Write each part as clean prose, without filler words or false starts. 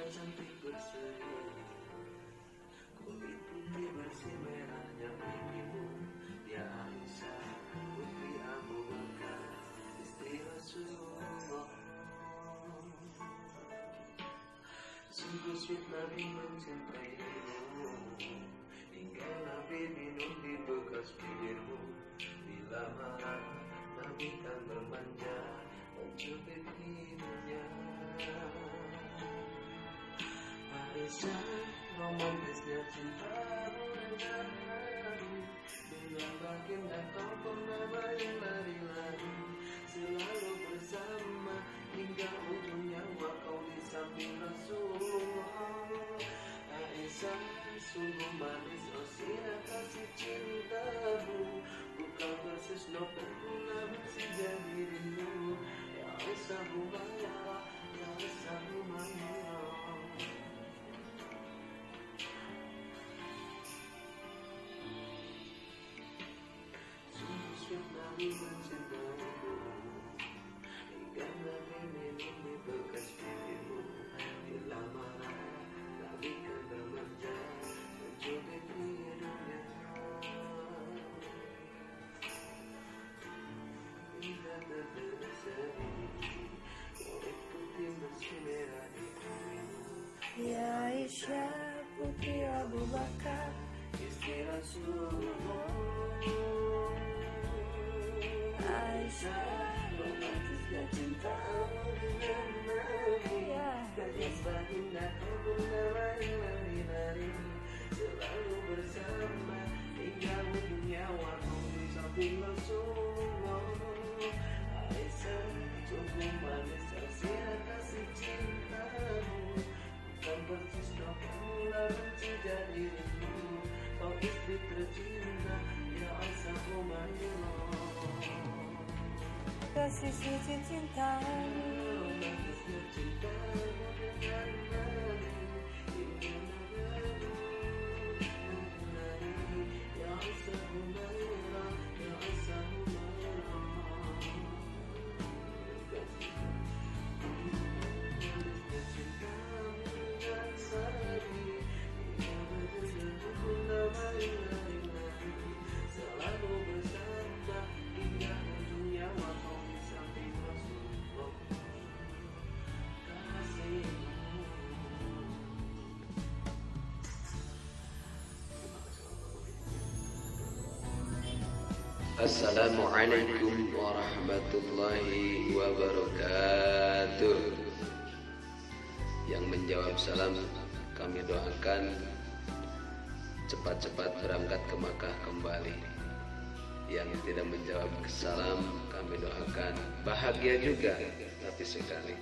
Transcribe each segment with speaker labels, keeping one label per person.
Speaker 1: cantik berseri, kulit putih bersih merahnya pipimu. Ya Aisyah putri Abu Bakar, istri Rasulullah. Sungguh sweet Nabi mencintaimu, hingga Nabi minum di bekas bibirmu. Bila marah Nabi kan bermanja, mencubit hidungnya. Aisyah, romantisnya cintamu dengan Nabi. Dengan baginda kau pernah lari-lari, selalu bersama hingga ujung nyawa kau di samping Rasulullah. Aisyah, sungguh manis rosina kasih cintamu, bukan persis novel bunga masih jadi rindu. Ya Aisyah Humairah, ya Aisyah Humairah. Sungguh sweet Nabi mencintaimu, hingga Nabi minum di bekas pipimu. Bila marah Nabi kan bermanja, mencubit hidungnya. Hingga berseri, kulit putih bersih merah di pipimu.
Speaker 2: Ya Aisyah putri Abu Bakar,
Speaker 1: Istri Rasulullah.
Speaker 2: Aisyah
Speaker 1: romantisnya cintamu dengan Nabi. Gadis baginda kau pernah lari-lari, selalu bersama hingga ujung nyawa kau di samping Rasulullah. Aisyah, sungguh manis rosina kasih cintamu, bukan persis novel benci jadi rindu. Kau istri tercinta, ya Aisyah Humairah.
Speaker 2: kasih suci cintamu.
Speaker 1: Romantisnya cintamu dengan Nabi, hingga Nabi. Ya Aisyah Humairah, ya Aisyah Humairah. Romantisnya cintamu dengan Nabi, hingga bunda lari-lari, selalu bersama hingga ujung nyawa kau di samping Rasulullah. Kasihmu.
Speaker 3: Assalamualaikum warahmatullahi wabarakatuh. Yang menjawab salam kami doakan cepat-cepat berangkat ke Makkah kembali. Yang tidak menjawab salam kami doakan bahagia juga, tapi sekali.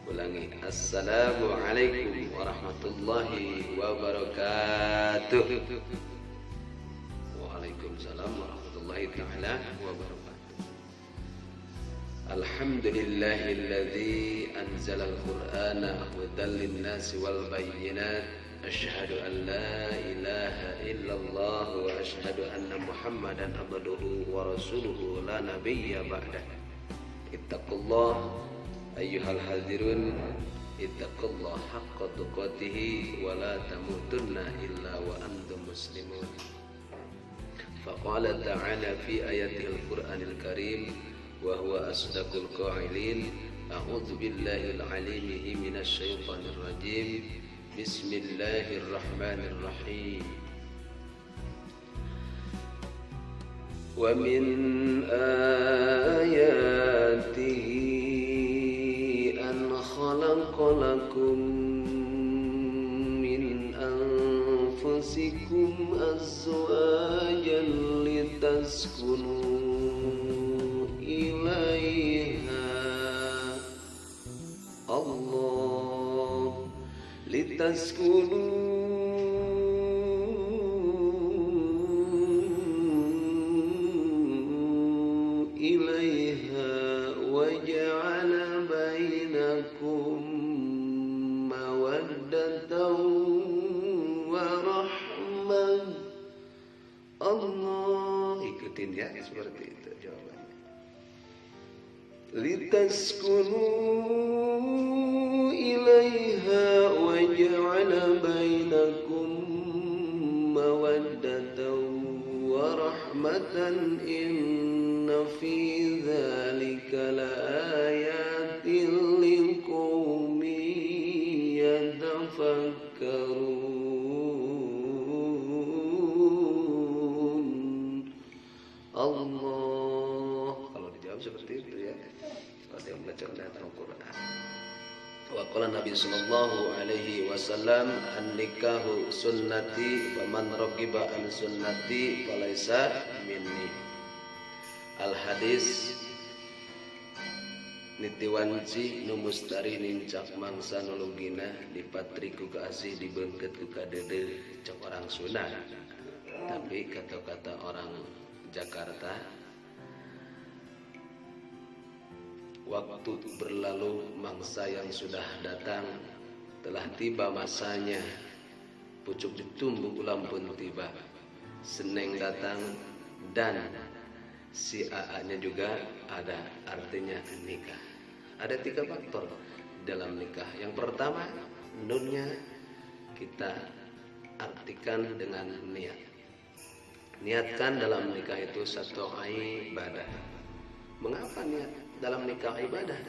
Speaker 3: Ulangi, Assalamualaikum warahmatullahi wabarakatuh. Waalaikumsalam warahmatullahi ta'ala wabarakatuh. Alhamdulillahilladzi anzalal qur'ana hudan linnasi wal bayyinat. Asyhadu an la ilaha illallah wa asyhadu anna Muhammadan abduhu wa rasuluhu la nabiyya ba'dah. Ittaqullah ayyuhal hadirun, ittaqullah haqqa tuqatih wa la tamutunna illa wa antum muslimun. Faqala ta'ala fi ayatil Qur'anil Karim wa huwa asdaqul qa'ilin. A'udzu billahil alim minasy syaithanir rajim. Bismillahirrahmanirrahim. Wa min ayatihi an khalaqalakum min anfusikum azwajan litaskunu ilaiha. Allah, litaskunu ilaiha wa ja'ala bainakum mawaddatan wa rahmah. Allah, ikutin ya seperti itu jawabannya. Litaskunu ilaiha wa rahmatan inna fi dzalika laayatin liqaumin yatafakkarun. Allah, kalau dijawab seperti itu ya, kalau dia membaca Al-Quran. Wa qala Nabi sallallahu alaihi wasallam, an-nikahu sunnati wa man raqiba an sunnati falaysa minni. Al-hadis nitiwanci nu mustari nincak mangsa nulugina dipatriku ka asih dibeungkeut ku kadede cek orang Sunda. Tapi kata-kata orang Jakarta, waktu berlalu, mangsa yang sudah datang, telah tiba masanya. Pucuk ditumbuk ulam pun tiba, seneng datang, dan si AA-nya juga ada, artinya nikah. Ada 3 faktor dalam nikah. Yang pertama, nunnya kita artikan dengan niat. Niatkan dalam nikah itu satu ibadah. Mengapa niat dalam nikah ibadah?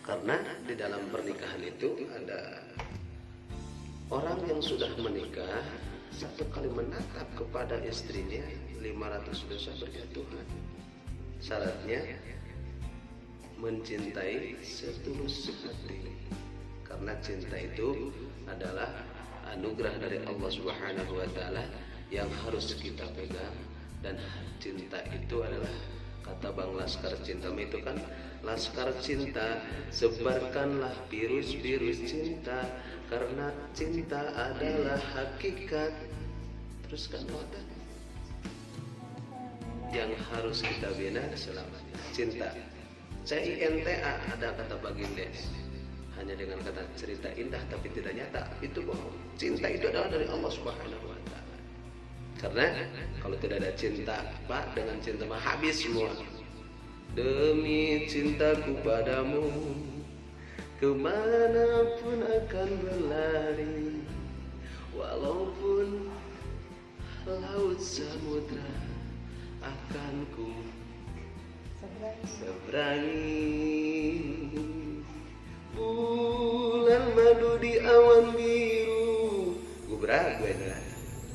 Speaker 3: Karena di dalam pernikahan itu ada orang yang sudah menikah, satu kali menatap kepada istrinya 500 dosa berjatuhan. Syaratnya mencintai setulus hati, karena cinta itu adalah anugerah dari Allah Subhanahu wa taala yang harus kita pegang. Dan cinta itu adalah, kata Bang Laskar Cinta itu kan, laskar cinta, sebarkanlah virus-virus cinta, karena cinta adalah hakikat. Terus kan ada yang harus kita bina selamanya, cinta. CINTA ada kata baginda, hanya dengan kata cerita indah tapi tidak nyata, itu bohong. Cinta itu adalah dari Allah Subhanahu wa taala. Karena kalau tidak ada cinta, Pak, dengan cinta mah habis semua. Demi cintaku padamu, kemanapun akan berlari, walaupun laut samudra akan ku seberangi. Bulan madu di awan biru, gue beragu ya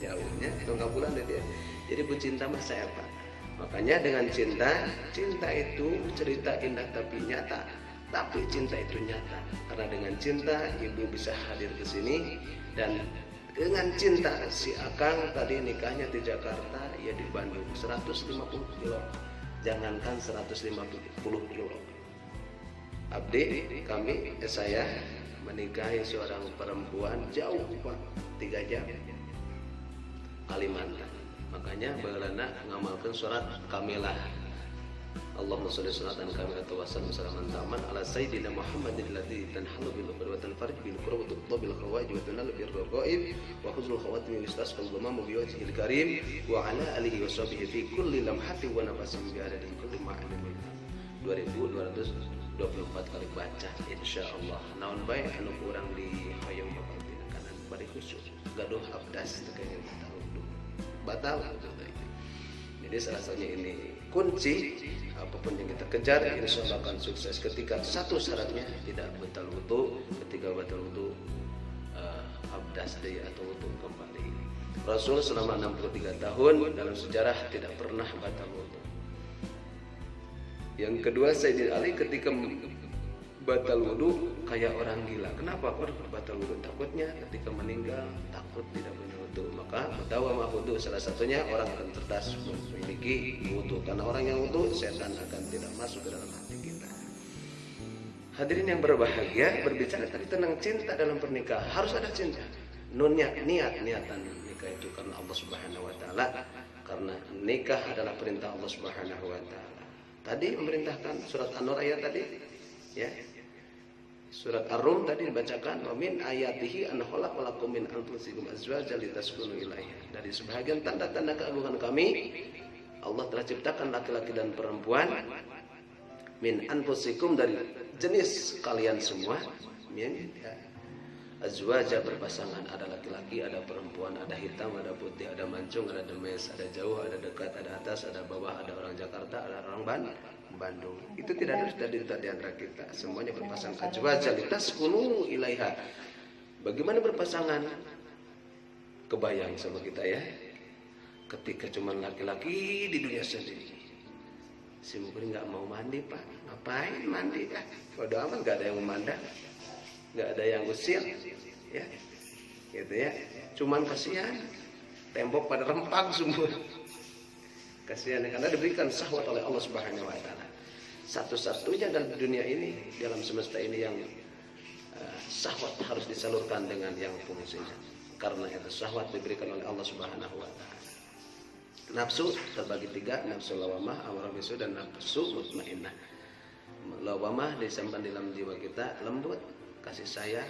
Speaker 3: jauhnya tongkat bulan deh dia. Jadi pecinta mah saya Pak. Makanya dengan cinta itu cerita indah tapi nyata. Tapi cinta itu nyata. Karena dengan cinta ibu bisa hadir ke sini, dan dengan cinta si Akang tadi nikahnya di Jakarta, ya di Bandung 150 kilo. Jangankan 150 kilo. Abdi kami, saya menikahi seorang perempuan jauh Pak, 3 jam, Kalimantan. Makanya bagelana ngamalkan surat Kamilah. Allahumma sholli sholatan kamilatan wa sallim salaman taman ala sayyidina Muhammadin alladzi tanhalu bil uqad wa tanfarij bil qurbat wa tubil khawaij wa tunalu bir raqaib wa khuzul khawatim wa istasqal dhamamu bi wajhil karim wa ala alihi wa sahbihi fi kulli lamhati wa nafasin bi adadi kulli ma'lumin. 2224 kali baca insyaallah. Naon bae anu kurang di hoyong bakal tindakan bari khusyuk gaduh abdas teu kaya batal. Jadi salah satunya ini kunci, apapun yang kita kejar insya Allah akan sukses. Ketika satu syaratnya tidak batal wudu, ketika batal wudu abdas deui atau wudu kembali. Rasul selama 63 tahun dalam sejarah tidak pernah batal wudu. Yang kedua, Sayyidina Ali ketika batal wudu kayak orang gila. Kenapa kok batal wudu? Takutnya ketika meninggal takut tidak punya wudu. Maka mutawamah wudu salah satunya orang akan cerdas memiliki wudu. Karena orang yang wudu, setan akan tidak masuk ke dalam hati kita. Hadirin yang berbahagia, berbicara tadi tentang cinta dalam pernikahan, harus ada cinta. Niatan nikah itu karena Allah Subhanahu wa taala. Karena nikah adalah perintah Allah Subhanahu wa taala. Tadi memerintahkan surat An-Nur ayat tadi, ya. Surat Ar-Rum tadi dibacakan, wa min ayatihi an khalaqalakum min anfusikum azwajan litaskunu ilaiha. Dari sebahagian tanda-tanda keagungan kami, Allah telah ciptakan laki-laki dan perempuan min anfusikum, dari jenis kalian semua, min ya. azwaja berpasangan, ada laki-laki, ada perempuan, ada hitam, ada putih, ada mancung, ada demes, ada jauh, ada dekat, ada atas, ada bawah, ada orang Jakarta, ada orang Bandung. Itu tidak ada di antara kita. Semuanya berpasangan. Azwaja litaskunu ilaiha. Bagaimana berpasangan? Kebayang sama kita ya. Ketika cuma laki-laki di dunia sendiri. Si Mukri nggak mau mandi pak, ngapain mandi pak? Bodo amat, nggak ada yang memandang, nggak ada yang usir, ya, gitu ya. Cuman kasihan, tembok pada rempang semua. Kasihan karena diberikan syahwat oleh Allah Subhanahu Wa Taala. Satu-satunya dalam dunia ini, dalam semesta ini yang syahwat harus disalurkan dengan yang fungsinya. Karena itu syahwat diberikan oleh Allah Subhanahu Wa Taala. Nafsu terbagi tiga, nafsu lawamah, amarah bisu, dan nafsu mutmainnah. Lawamah disimpan dalam jiwa kita, lembut, kasih sayang.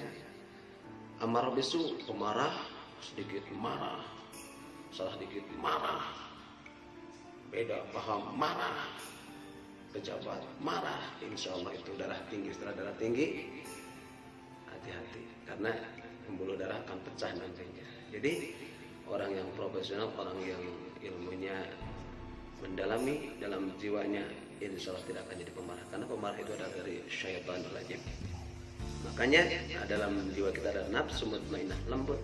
Speaker 3: Amarah bisu, pemarah, sedikit marah, salah dikit marah, beda paham marah, pejabat marah. Insya Allah itu darah tinggi. Setelah darah tinggi, hati-hati karena pembuluh darah akan pecah nantinya. Jadi orang yang profesional, orang yang ilmunya mendalami dalam jiwanya, insya Allah tidak akan jadi pemarah. Karena pemarah itu adalah dari syaitan rajim. Makanya dalam jiwa kita ada nafsu mutmainnah, lembut,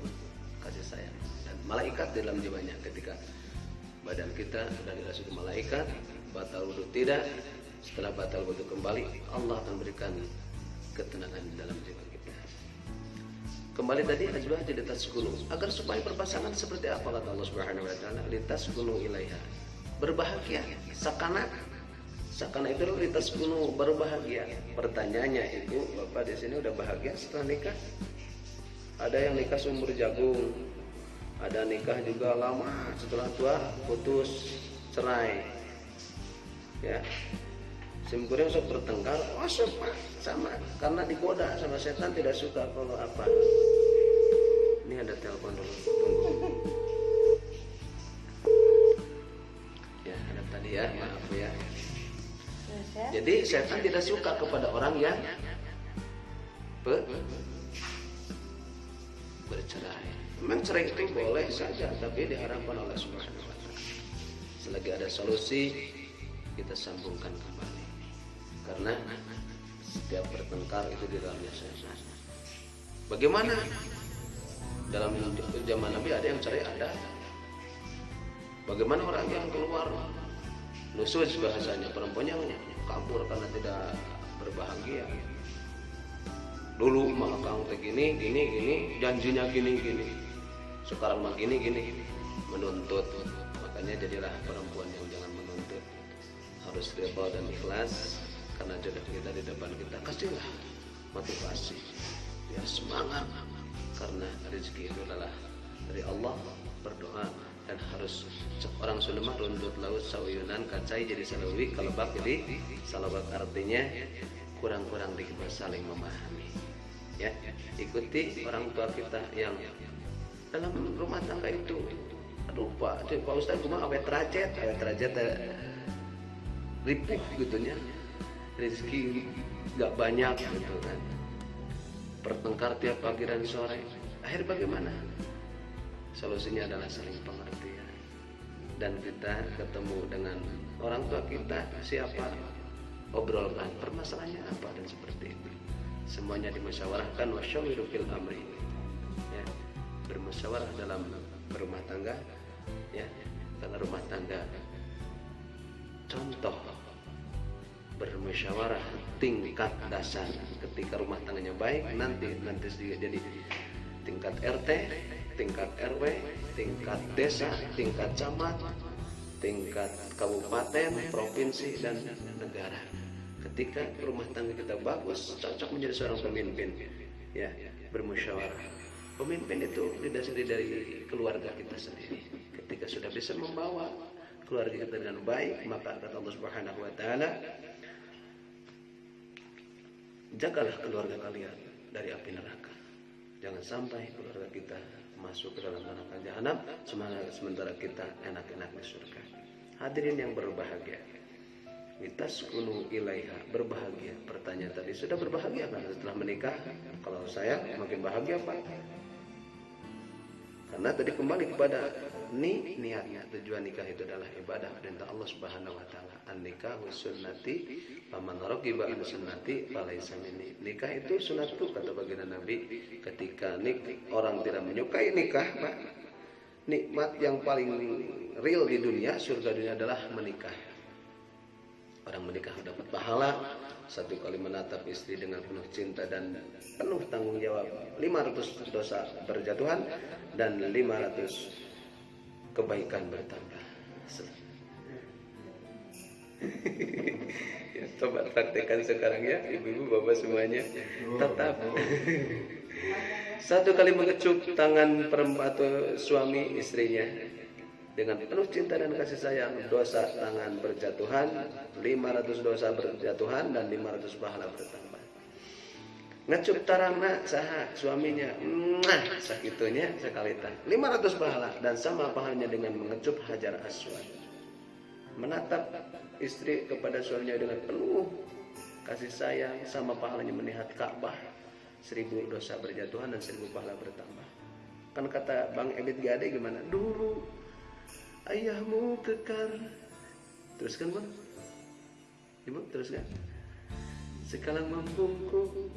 Speaker 3: kasih sayang. Dan malaikat dalam jiwanya, ketika badan kita sudah dirasuki malaikat, batal wudu tidak. Setelah batal wudu kembali, Allah akan berikan ketenangan dalam jiwa kita. Kembali tadi azwaj litaskunu, agar supaya berpasangan seperti apa kata Allah Subhanahu Wa Taala, litaskunu ilaiha, berbahagia. Sakana itu litaskunu, berbahagia. Pertanyaannya itu, Bapak di sini udah bahagia setelah nikah? Ada yang nikah seumur jagung, ada nikah juga lama, setelah tua putus cerai, ya. Simpuring sok bertengkar, sama karena digoda sama setan, tidak suka kalau apa. Ini ada telepon dulu, tunggu. Ya, ada tadi ya, maaf ya. Jadi setan tidak suka kepada orang yang bercerai. Memang cerai itu boleh saja, tapi diharapkan oleh Subhanahu Wa Taala. Selagi ada solusi, kita sambungkan kembali. Karena setiap bertengkar itu di dalamnya setan. Bagaimana? Dalam zaman Nabi ada yang cerai, ada. Bagaimana orang yang keluar nusyuz bahasanya, perempuan yang kabur karena tidak berbahagia. Dulu mah kang gini, janjinya gini. Sekarang mah gini, menuntut. Makanya jadilah perempuan yang jangan menuntut. Harus ridha dan ikhlas. Karena jodoh kita di depan kita, kasihlah motivasi, ya semangat, karena rezeki itu adalah dari Allah. Berdoa dan harus orang Sunda runtut laut sawiyunan kacai jadi salawi, kalebak jadi salawat, artinya kurang-kurang dikit saling memahami. Ya, ikuti orang tua kita yang dalam rumah tangga itu. Aduh Pak Ustaz, cuma awet trajet ripuh gitunya. Rezeki gak banyak gitu kan, bertengkar tiap pagi dan sore. Akhir bagaimana? Solusinya adalah saling pengertian. Dan kita ketemu dengan orang tua kita, siapa, obrolkan permasalahannya apa dan seperti itu. Semuanya dimusyawarahkan, wasyawiru fil amri, ya, bermusyawarah dalam berumah tangga, ya. Karena rumah tangga contoh bermusyawarah tingkat dasar. Ketika rumah tangganya baik, nanti jadi tingkat RT, tingkat RW, tingkat desa, tingkat camat, tingkat kabupaten, provinsi, dan negara. Ketika rumah tangga kita bagus, cocok menjadi seorang pemimpin, ya, bermusyawarah. Pemimpin itu didasari dari keluarga kita sendiri. Ketika sudah bisa membawa keluarga kita dengan baik, maka kata Allah Subhanahu Wa Taala, jagalah keluarga kalian dari api neraka. Jangan sampai keluarga kita masuk ke dalam neraka jahanam sementara kita enak-enak di surga. Hadirin yang berbahagia, litaskunu ilaiha, berbahagia. Pertanyaan tadi, sudah berbahagia kan setelah menikah? Kalau saya makin bahagia Pak. Karena tadi kembali kepada niatnya. Tujuan nikah itu adalah ibadah perintah Allah Subhanahu wa taala. An-nikahu sunnati, faman ragiba an sunnati falaysa minni. Nikah itu sunatku, kata baginda Nabi. Ketika orang tidak menyukai nikah, Pak, nikmat yang paling real di dunia, surga dunia adalah menikah. Orang menikah dapat pahala, satu kali menatap istri dengan penuh cinta dan penuh tanggung jawab, 500 dosa berjatuhan dan 500 kebaikan bertambah. Ya, coba praktekkan sekarang ya, ibu-ibu, bapak semuanya. Tetap satu kali mengecup tangan perempuan atau suami istrinya dengan penuh cinta dan kasih sayang, dosa tangan berjatuhan, 500 dosa berjatuhan dan 500 pahala bertambah. Ngecup tarangna saha suaminya, sakitunya sekalitan, 500 pahala, dan sama pahalanya dengan mengecup hajar aswad. Menatap istri kepada suaminya dengan penuh kasih sayang, sama pahalanya melihat Ka'bah, 1000 dosa berjatuhan dan 1000 pahala bertambah. Kan kata Bang Ebit Gade gimana? Dulu ayahmu kekar. Teruskan Bang. Ibu teruskan. Sekarang membungkuk.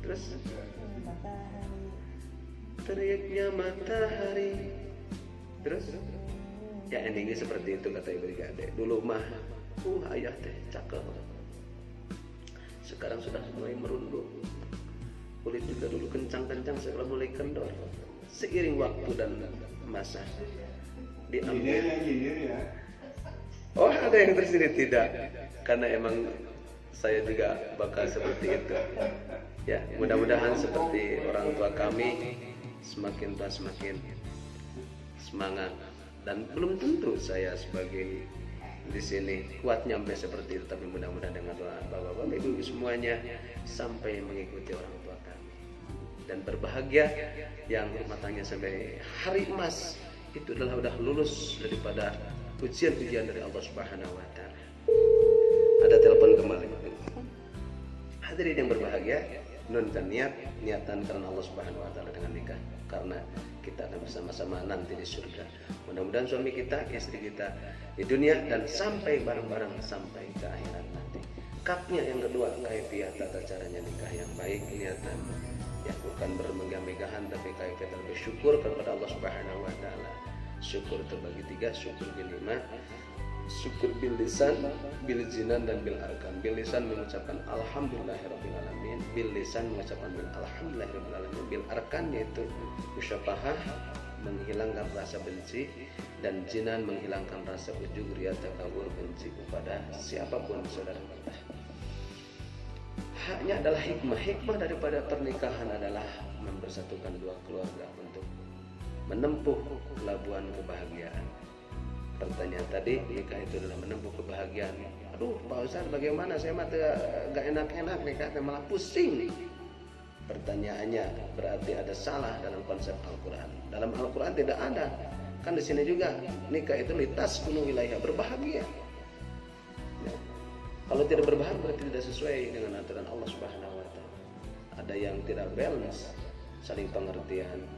Speaker 3: Terus teriaknya matahari. Terus ya endingnya seperti itu kata Ibu Gade. Dulu mah ayah teh cakep. Sekarang sudah mulai merunduk. Kulit juga dulu kencang-kencang, sekarang mulai kendor. Seiring waktu dan masa diambil. Oh, ada yang tersirit? Tidak, karena emang saya juga bakal seperti itu. Ya, mudah-mudahan seperti orang tua kami, semakin tua semakin semangat. Dan belum tentu saya sebagai di sini kuat nyampe seperti itu, tapi mudah-mudahan dengan doa bapak-bapak, ibu-ibu semuanya sampai mengikuti orang tua kami dan berbahagia yang matanya sampai hari emas. Itu adalah udah lulus daripada ujian-ujian dari Allah Subhanahu wa taala. Ada telepon kembali. Hadirin yang berbahagia, nunkan niatan karena Allah Subhanahu wa taala dengan nikah, karena kita akan bersama-sama nanti di surga. Mudah-mudahan suami kita, istri kita di dunia dan sampai bareng-bareng sampai ke akhirat nanti. Kapnya yang kedua, kaifiat tata caranya nikah yang baik, niatan ya bukan bermegah-megahan, tapi kaifiat bersyukur kepada Allah Subhanahu wa taala. Syukur terbagi 3, syukur bil nikmat, syukur bil lisan, bil jinan, dan bil arkan. Bil lisan mengucapkan alhamdulillahirabbil alamin, bil lisan mengucapkan alhamdulillahirabbil alamin, bil arkan yaitu musyafahah, menghilangkan rasa benci, dan jinan menghilangkan rasa ujub, riya, takabur, benci kepada siapapun saudara kita. Haknya adalah hikmah daripada pernikahan adalah mempersatukan dua keluarga untuk menempuh pelabuhan kebahagiaan. Pertanyaan tadi, nikah itu adalah menempuh kebahagiaan. Aduh Pak Ustaz, bagaimana, saya mah gak enak-enak nikah, malah pusing. Pertanyaannya berarti ada salah dalam konsep Al-Quran. Dalam Al-Quran tidak ada. Kan di sini juga nikah itu litaskunu ilaiha, berbahagia. Ya. Kalau tidak berbahagia berarti tidak sesuai dengan aturan Allah Subhanahu wa taala. Ada yang tidak balance, saling pengertian,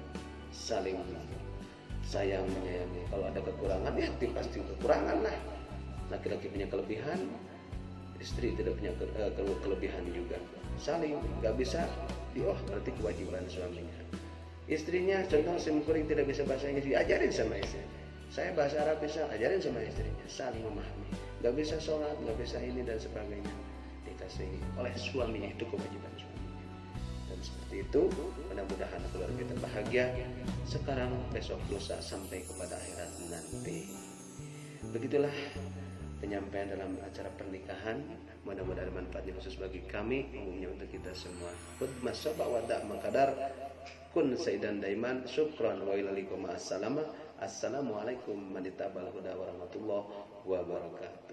Speaker 3: saling sayang menyayangi. Kalau ada kekurangan ya pasti kekurangan lah. Laki-laki punya kelebihan, istri tidak punya kelebihan juga. Saling, nggak bisa berarti kewajiban suaminya. Istrinya contoh SIM kuring tidak bisa bahasa Inggris, diajarin sama istri. Saya bahasa Arab bisa, ajarin sama istrinya, saling memahami. Nggak bisa sholat, nggak bisa ini dan sebagainya, dikasih oleh suaminya, itu kewajiban suaminya. Dan seperti itu, mudah-mudahan keluarga kita bahagia sekarang, besok, lusa, sampai kepada akhirat nanti. Begitulah penyampaian dalam acara pernikahan. Mudah-mudahan manfaatnya khusus bagi kami, umumnya untuk kita semua. Khutbah sabah wada maqadar kun saidan daiman, syukran wa ilaikum assalam. Assalamualaikum warahmatullahi wabarakatuh.